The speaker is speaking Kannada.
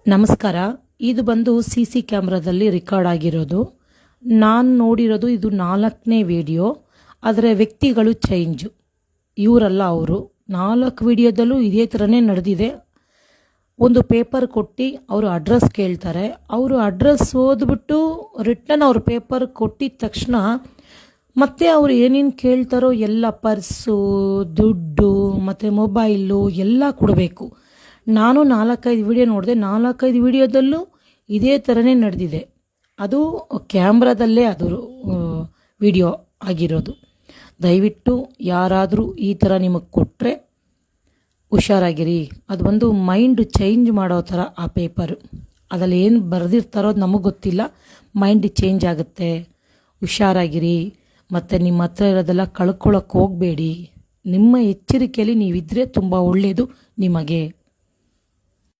ನಮಸ್ಕಾರ. ಇದು ಬಂದು CC ಕ್ಯಾಮ್ರಾದಲ್ಲಿ ರೆಕಾರ್ಡ್ ಆಗಿರೋದು. ನಾನು ನೋಡಿರೋದು ಇದು 4ನೇ ವಿಡಿಯೋ. ಆದರೆ ವ್ಯಕ್ತಿಗಳು ಚೇಂಜ್, ಇವರಲ್ಲ ಅವರು. 4 ವಿಡಿಯೋದಲ್ಲೂ ಇದೇ ಥರನೇ ನಡೆದಿದೆ. ಒಂದು ಪೇಪರ್ ಕೊಟ್ಟು ಅವರು ಅಡ್ರೆಸ್ ಕೇಳ್ತಾರೆ. ಅವರು ಅಡ್ರೆಸ್ ಓದ್ಬಿಟ್ಟು ರಿಟರ್ನ್ ಅವ್ರ ಪೇಪರ್ ಕೊಟ್ಟಿದ ತಕ್ಷಣ ಮತ್ತೆ ಅವ್ರು ಏನೇನು ಕೇಳ್ತಾರೋ ಎಲ್ಲ ಪರ್ಸು, ದುಡ್ಡು ಮತ್ತು ಮೊಬೈಲು ಎಲ್ಲ ಕೊಡಬೇಕು. ನಾನು 4-5 ವಿಡಿಯೋ ನೋಡಿದೆ. 4-5 ವಿಡಿಯೋದಲ್ಲೂ ಇದೇ ಥರನೇ ನಡೆದಿದೆ. ಅದು ಕ್ಯಾಮ್ರಾದಲ್ಲೇ ಅದು ವಿಡಿಯೋ ಆಗಿರೋದು. ದಯವಿಟ್ಟು ಯಾರಾದರೂ ಈ ಥರ ನಿಮಗೆ ಕೊಟ್ಟರೆ ಹುಷಾರಾಗಿರಿ. ಅದು ಒಂದು ಮೈಂಡ್ ಚೇಂಜ್ ಮಾಡೋ ಥರ ಆ ಪೇಪರು. ಅದರಲ್ಲಿ ಏನು ಬರೆದಿರ್ತಾರೋ ಅದು ನಮಗೆ ಗೊತ್ತಿಲ್ಲ. ಮೈಂಡ್ ಚೇಂಜ್ ಆಗುತ್ತೆ. ಹುಷಾರಾಗಿರಿ. ಮತ್ತು ನಿಮ್ಮ ಹತ್ರ ಇರೋದೆಲ್ಲ ಕಳ್ಕೊಳ್ಳೋಕೆ ಹೋಗಬೇಡಿ. ನಿಮ್ಮ ಎಚ್ಚರಿಕೆಯಲ್ಲಿ ನೀವಿದ್ದರೆ ತುಂಬ ಒಳ್ಳೆಯದು ನಿಮಗೆ.